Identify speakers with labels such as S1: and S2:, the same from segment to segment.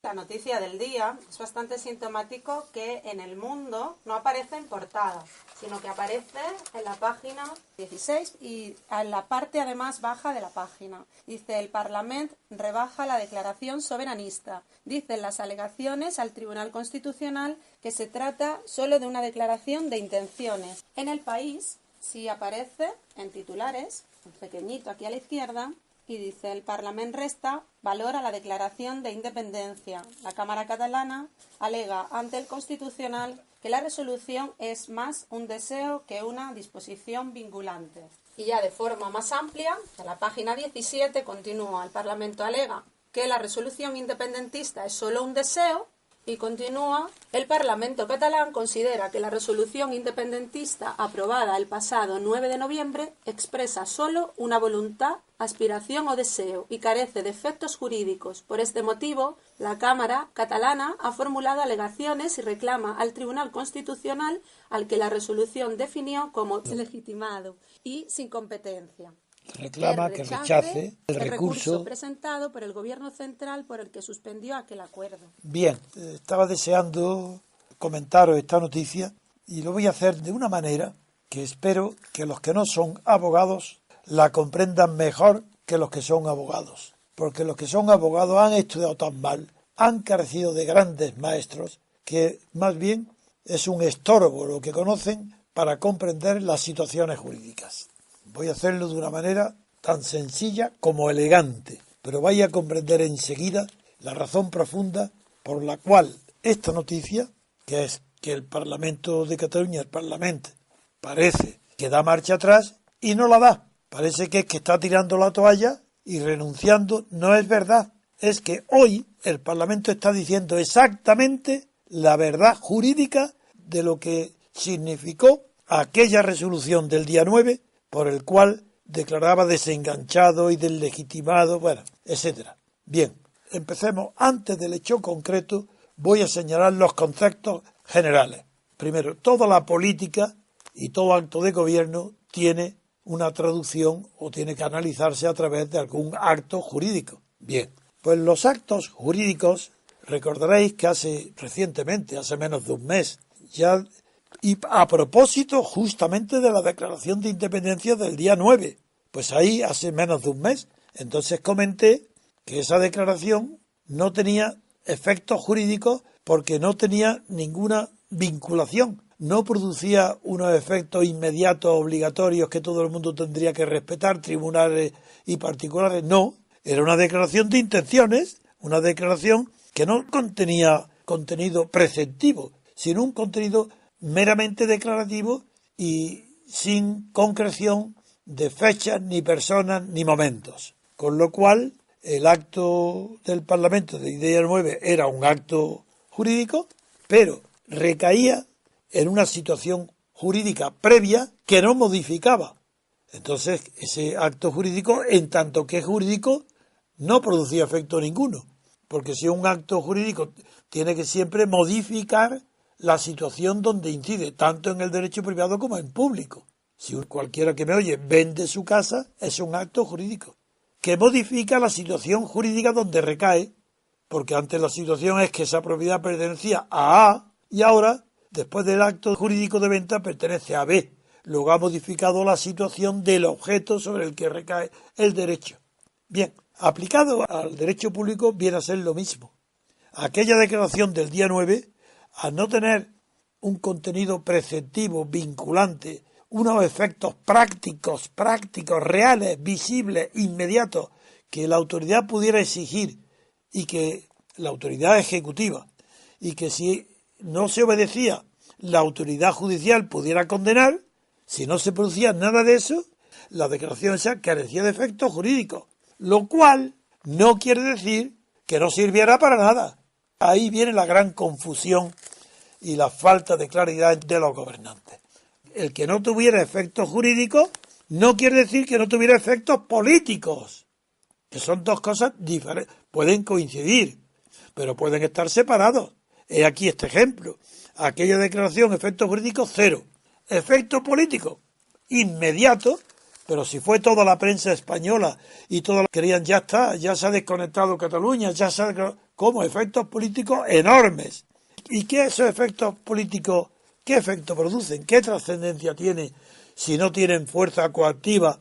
S1: La noticia del día es bastante sintomático que en El Mundo no aparece en portada, sino que aparece en la página 16 y en la parte además baja de la página. Dice: el Parlamento rebaja la declaración soberanista. Dicen las alegaciones al Tribunal Constitucional que se trata solo de una declaración de intenciones. En El País sí aparece en titulares, en pequeñito aquí a la izquierda, y dice: el Parlament resta valor a la declaración de independencia. La Cámara catalana alega ante el Constitucional que la resolución es más un deseo que una disposición vinculante. Y ya de forma más amplia, en la página 17 continúa: el Parlamento alega que la resolución independentista es solo un deseo. Y continúa: el Parlamento catalán considera que la resolución independentista aprobada el pasado 9 de noviembre expresa solo una voluntad, aspiración o deseo y carece de efectos jurídicos. Por este motivo, la Cámara catalana ha formulado alegaciones y reclama al Tribunal Constitucional, al que la resolución definió como legitimado y sin competencia,
S2: reclama que rechace el recurso
S1: presentado por el Gobierno central por el que suspendió aquel acuerdo.
S2: Bien, estaba deseando comentaros esta noticia y lo voy a hacer de una manera que espero que los que no son abogados la comprendan mejor que los que son abogados, porque los que son abogados han estudiado tan mal, han carecido de grandes maestros, que más bien es un estorbo lo que conocen para comprender las situaciones jurídicas. Voy a hacerlo de una manera tan sencilla como elegante, pero vais a comprender enseguida la razón profunda por la cual esta noticia, que es que el Parlamento de Cataluña, el Parlamento, parece que da marcha atrás y no la da. Parece que es que está tirando la toalla y renunciando. No es verdad. Es que hoy el Parlamento está diciendo exactamente la verdad jurídica de lo que significó aquella resolución del día 9, por el cual declaraba desenganchado y deslegitimado, bueno, etcétera. Bien, empecemos. Antes del hecho concreto, voy a señalar los conceptos generales. Primero, toda la política y todo acto de gobierno tiene una traducción o tiene que analizarse a través de algún acto jurídico. Bien, pues los actos jurídicos, recordaréis que recientemente, hace menos de un mes, ya. Y a propósito justamente de la declaración de independencia del día 9, pues ahí hace menos de un mes, entonces comenté que esa declaración no tenía efectos jurídicos porque no tenía ninguna vinculación, no producía unos efectos inmediatos obligatorios que todo el mundo tendría que respetar, tribunales y particulares, no, era una declaración de intenciones, una declaración que no contenía contenido preceptivo, sino un contenido meramente declarativo y sin concreción de fechas, ni personas, ni momentos. Con lo cual, el acto del Parlamento de día 9 era un acto jurídico, pero recaía en una situación jurídica previa que no modificaba. Entonces, ese acto jurídico, en tanto que es jurídico, no producía efecto ninguno, porque si un acto jurídico tiene que siempre modificar la situación donde incide, tanto en el derecho privado como en público. Si cualquiera que me oye vende su casa, es un acto jurídico que modifica la situación jurídica donde recae, porque antes la situación es que esa propiedad pertenecía a A y ahora, después del acto jurídico de venta, pertenece a B. Luego ha modificado la situación del objeto sobre el que recae el derecho. Bien, aplicado al derecho público viene a ser lo mismo. Aquella declaración del día 9, al no tener un contenido preceptivo, vinculante, unos efectos prácticos, reales, visibles, inmediatos, que la autoridad pudiera exigir y que la autoridad ejecutiva, y que si no se obedecía, la autoridad judicial pudiera condenar, si no se producía nada de eso, la declaración esa carecía de efectos jurídicos, lo cual no quiere decir que no sirviera para nada. Ahí viene la gran confusión y la falta de claridad de los gobernantes. El que no tuviera efectos jurídicos no quiere decir que no tuviera efectos políticos, que son dos cosas diferentes. Pueden coincidir, pero pueden estar separados. He aquí este ejemplo. Aquella declaración, efectos jurídicos, cero. Efecto político, inmediato, Pero si fue toda la prensa española y todos querían, ya está, ya se ha desconectado Cataluña, ya se ha... como efectos políticos enormes. ¿Y qué esos efectos políticos, qué efecto producen? ¿Qué trascendencia tiene si no tienen fuerza coactiva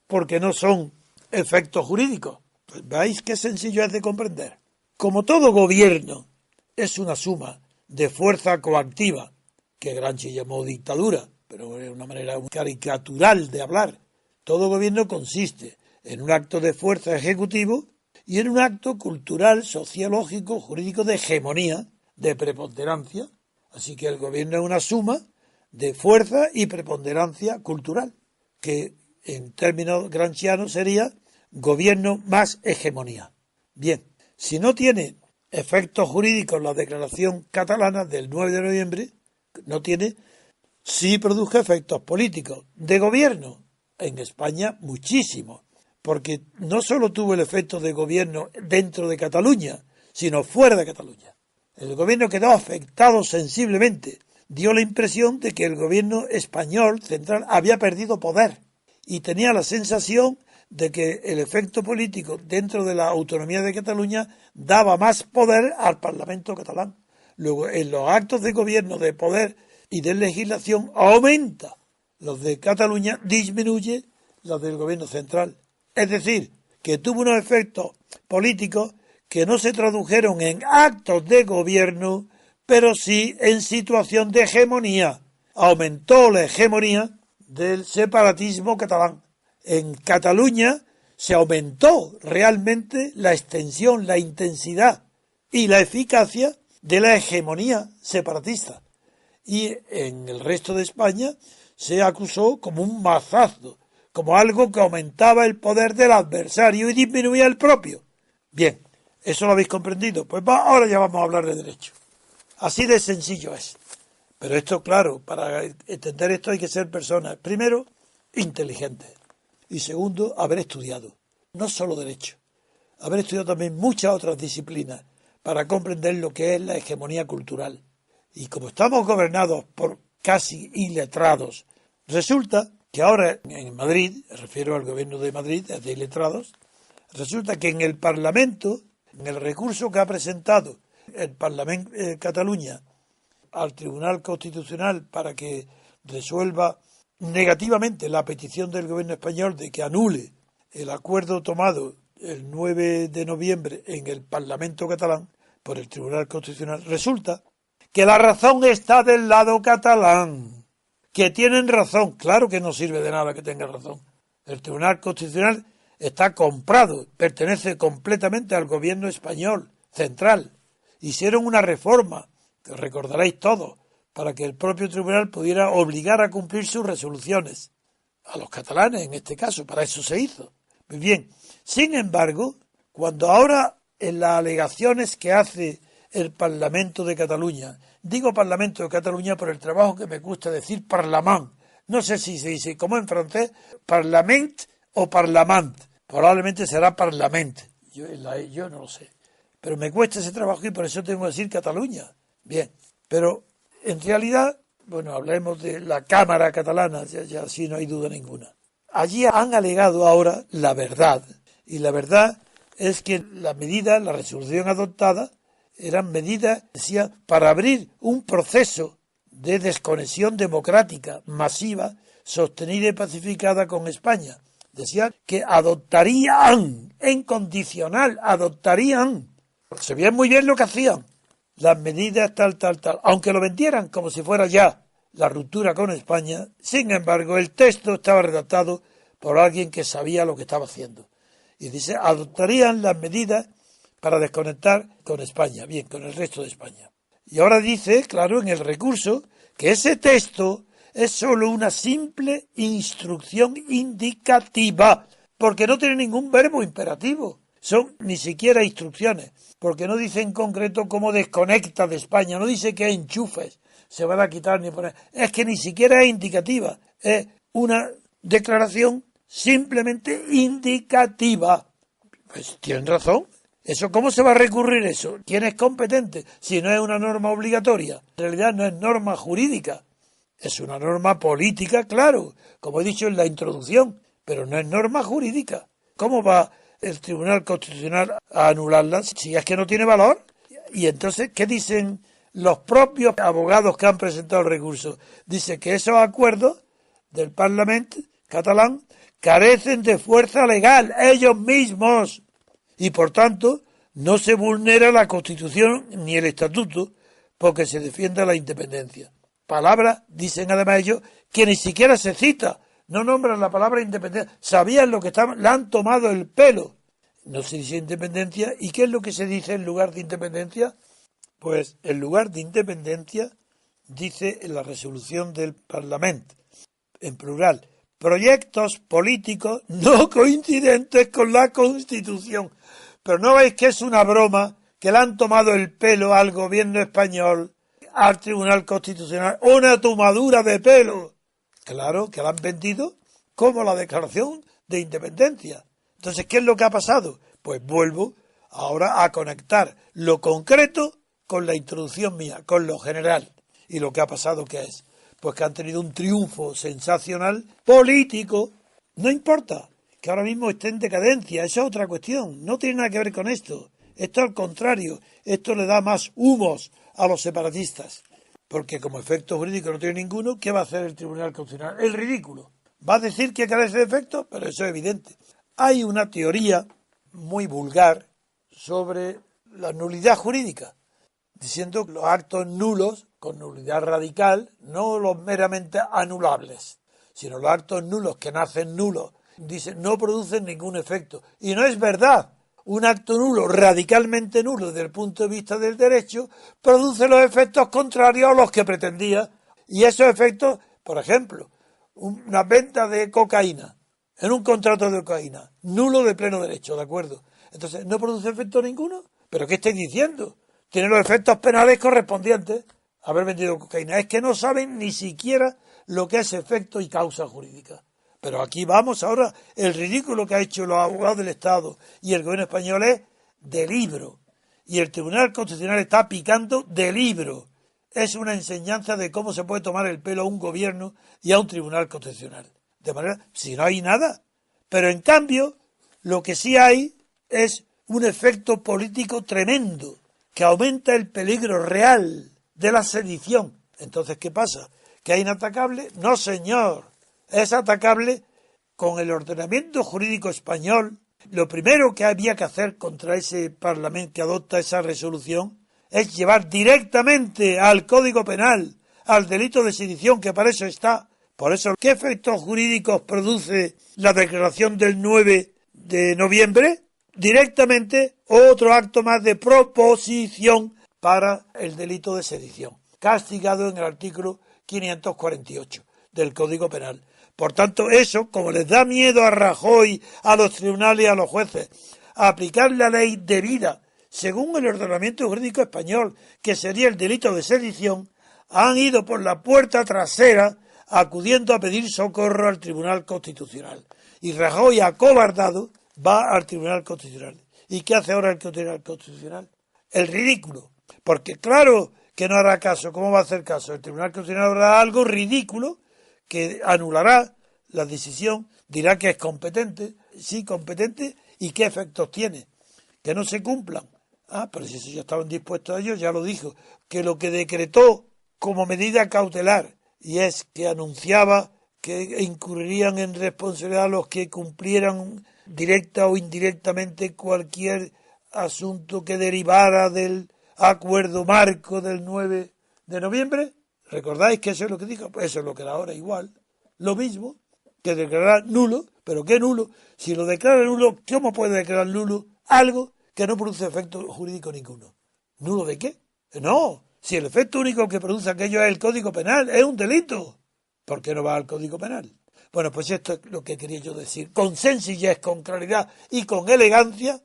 S2: porque no son efectos jurídicos? Pues veis qué sencillo es de comprender. Como todo gobierno es una suma de fuerza coactiva, que Gramsci llamó dictadura, pero es una manera caricatural de hablar. Todo gobierno consiste en un acto de fuerza ejecutivo y en un acto cultural, sociológico, jurídico de hegemonía, de preponderancia. Así que el gobierno es una suma de fuerza y preponderancia cultural, que en términos gramscianos sería gobierno más hegemonía. Bien, si no tiene efectos jurídicos la declaración catalana del 9 de noviembre, no tiene, sí produjo efectos políticos de gobierno. En España muchísimo, porque no solo tuvo el efecto de gobierno dentro de Cataluña, sino fuera de Cataluña. El gobierno quedó afectado sensiblemente, dio la impresión de que el gobierno español central había perdido poder y tenía la sensación de que el efecto político dentro de la autonomía de Cataluña daba más poder al Parlamento catalán. Luego, en los actos de gobierno, de poder y de legislación aumenta los de Cataluña, disminuye los del gobierno central. Es decir, que tuvo unos efectos políticos que no se tradujeron en actos de gobierno, pero sí en situación de hegemonía. Aumentó la hegemonía del separatismo catalán. En Cataluña se aumentó realmente la extensión, la intensidad y la eficacia de la hegemonía separatista. Y en el resto de España se acusó como un mazazo, como algo que aumentaba el poder del adversario y disminuía el propio. Bien, ¿eso lo habéis comprendido? Pues ahora ya vamos a hablar de derecho. Así de sencillo es. Pero esto, claro, para entender esto hay que ser personas, primero, inteligentes. Y segundo, haber estudiado. No solo derecho. Haber estudiado también muchas otras disciplinas para comprender lo que es la hegemonía cultural. Y como estamos gobernados por casi iletrados, resulta que ahora en Madrid, me refiero al gobierno de Madrid, de iletrados, resulta que en el Parlamento, en el recurso que ha presentado el Parlamento de Cataluña al Tribunal Constitucional para que resuelva negativamente la petición del gobierno español de que anule el acuerdo tomado el 9 de noviembre en el Parlamento catalán por el Tribunal Constitucional, resulta que la razón está del lado catalán, que tienen razón. Claro que no sirve de nada que tenga razón. El Tribunal Constitucional está comprado, pertenece completamente al gobierno español central. Hicieron una reforma, que recordaréis todos, para que el propio tribunal pudiera obligar a cumplir sus resoluciones. A los catalanes, en este caso, para eso se hizo. Muy bien. Sin embargo, cuando ahora en las alegaciones que hace el Parlamento de Cataluña, digo Parlamento de Cataluña por el trabajo que me gusta decir Parlament, no sé si se dice como en francés, Parlament o Parlament, probablemente será Parlament, yo no lo sé, pero me cuesta ese trabajo y por eso tengo que decir Cataluña. Bien, pero en realidad, bueno, hablemos de la Cámara Catalana, ya así no hay duda ninguna. Allí han alegado ahora la verdad, y la verdad es que la medida, la resolución adoptada, eran medidas, decía, para abrir un proceso de desconexión democrática masiva, sostenida y pacificada con España. Decía que adoptarían, en condicional, adoptarían. Se veía muy bien lo que hacían. Las medidas tal, aunque lo vendieran como si fuera ya la ruptura con España, sin embargo, el texto estaba redactado por alguien que sabía lo que estaba haciendo. Y dice, adoptarían las medidas para desconectar con España, bien, con el resto de España. Y ahora dice, claro, en el recurso, que ese texto es solo una simple instrucción indicativa, porque no tiene ningún verbo imperativo, son ni siquiera instrucciones, porque no dice en concreto cómo desconecta de España, no dice que enchufes se van a quitar ni poner, es que ni siquiera es indicativa, es una declaración simplemente indicativa. Pues tienen razón. ¿Eso cómo se va a recurrir eso? ¿Quién es competente? Si no es una norma obligatoria. En realidad no es norma jurídica. Es una norma política, claro, como he dicho en la introducción. pero no es norma jurídica. ¿Cómo va el Tribunal Constitucional a anularla si es que no tiene valor? Y entonces, ¿qué dicen los propios abogados que han presentado el recurso? Dice que esos acuerdos del Parlamento catalán carecen de fuerza legal, ellos mismos, y por tanto no se vulnera la Constitución ni el Estatuto porque se defiende la independencia. Palabras, dicen además ellos, que ni siquiera se cita, no nombran la palabra independencia, sabían lo que estaban, le han tomado el pelo. No se dice independencia, ¿y qué es lo que se dice en lugar de independencia? Pues en lugar de independencia dice en la resolución del Parlamento, en plural, proyectos políticos no coincidentes con la Constitución. Pero no veis que es una broma, que le han tomado el pelo al gobierno español, al Tribunal Constitucional, una tomadura de pelo. Claro, que la han vendido como la declaración de independencia. Entonces, ¿qué es lo que ha pasado? Pues vuelvo ahora a conectar lo concreto con la introducción mía, con lo general. Y lo que ha pasado, ¿qué es? Pues que han tenido un triunfo sensacional político. No importa que ahora mismo esté en decadencia, eso es otra cuestión, no tiene nada que ver con esto. Esto al contrario, esto le da más humos a los separatistas, porque como efecto jurídico no tiene ninguno, ¿qué va a hacer el Tribunal Constitucional? El ridículo. Va a decir que carece de efecto, pero eso es evidente. Hay una teoría muy vulgar sobre la nulidad jurídica, diciendo que los actos nulos, con nulidad radical, no los meramente anulables, sino los actos nulos que nacen nulos, dicen, no producen ningún efecto. Y no es verdad. Un acto nulo, radicalmente nulo desde el punto de vista del derecho, produce los efectos contrarios a los que pretendía. Y esos efectos, por ejemplo, una venta de cocaína, en un contrato de cocaína, nulo de pleno derecho, ¿de acuerdo? Entonces, ¿no produce efecto ninguno? ¿Pero qué estáis diciendo? Tiene los efectos penales correspondientes a haber vendido cocaína. Es que no saben ni siquiera lo que es efecto y causa jurídica. Pero aquí vamos ahora, el ridículo que ha hecho los abogados del Estado y el gobierno español es de libro. Y el Tribunal Constitucional está picando de libro. Es una enseñanza de cómo se puede tomar el pelo a un gobierno y a un Tribunal Constitucional. De manera, si no hay nada. Pero en cambio, lo que sí hay es un efecto político tremendo, que aumenta el peligro real de la sedición. Entonces, ¿qué pasa? ¿Que es inatacable? No, señor. Es atacable con el ordenamiento jurídico español. Lo primero que había que hacer contra ese Parlamento que adopta esa resolución es llevar directamente al Código Penal, al delito de sedición, que para eso está. Por eso, ¿qué efectos jurídicos produce la declaración del 9 de noviembre? Directamente otro acto más de proposición para el delito de sedición, castigado en el artículo 548 del Código Penal. Por tanto, eso, como les da miedo a Rajoy, a los tribunales y a los jueces, a aplicar la ley debida, según el ordenamiento jurídico español, que sería el delito de sedición, han ido por la puerta trasera acudiendo a pedir socorro al Tribunal Constitucional. Y Rajoy, acobardado, va al Tribunal Constitucional. ¿Y qué hace ahora el Tribunal Constitucional? El ridículo. Porque claro que no hará caso. ¿Cómo va a hacer caso? El Tribunal Constitucional hará algo ridículo que anulará la decisión, dirá que es competente, sí, competente, y qué efectos tiene, que no se cumplan. Pero si eso ya estaban dispuestos a ellos, ya lo dijo, que lo que decretó como medida cautelar, y es que anunciaba que incurrirían en responsabilidad los que cumplieran directa o indirectamente cualquier asunto que derivara del acuerdo marco del 9 de noviembre, ¿recordáis que eso es lo que dijo? Pues eso es lo que era ahora igual. Lo mismo que declarar nulo, pero ¿qué nulo? Si lo declara nulo, ¿cómo puede declarar nulo algo que no produce efecto jurídico ninguno? ¿Nulo de qué? No, si el efecto único que produce aquello es el Código Penal, es un delito. ¿Por qué no va al Código Penal? Bueno, pues esto es lo que quería yo decir, con sencillez, con claridad y con elegancia,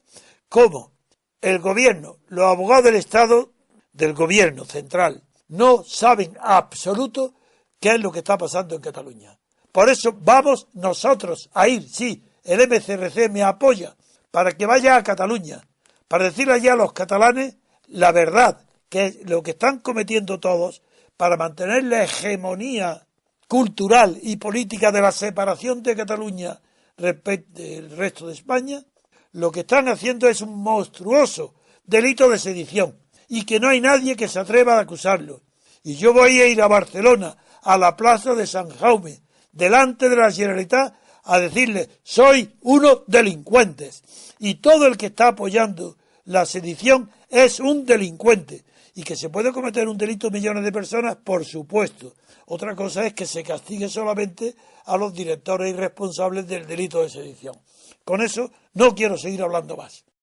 S2: cómo el gobierno, los abogados del Estado, del gobierno central, no saben absoluto qué es lo que está pasando en Cataluña. Por eso vamos nosotros a ir, sí, el MCRC me apoya, para que vaya a Cataluña, para decirle allá a los catalanes la verdad, que es lo que están cometiendo todos, para mantener la hegemonía cultural y política de la separación de Cataluña respecto del resto de España, lo que están haciendo es un monstruoso delito de sedición y que no hay nadie que se atreva a acusarlo. Y yo voy a ir a Barcelona, a la plaza de San Jaume, delante de la Generalitat, a decirle, soy unos delincuentes. Y todo el que está apoyando la sedición es un delincuente. Y que se puede cometer un delito millones de personas, por supuesto. Otra cosa es que se castigue solamente a los directores y responsables del delito de sedición. Con eso no quiero seguir hablando más.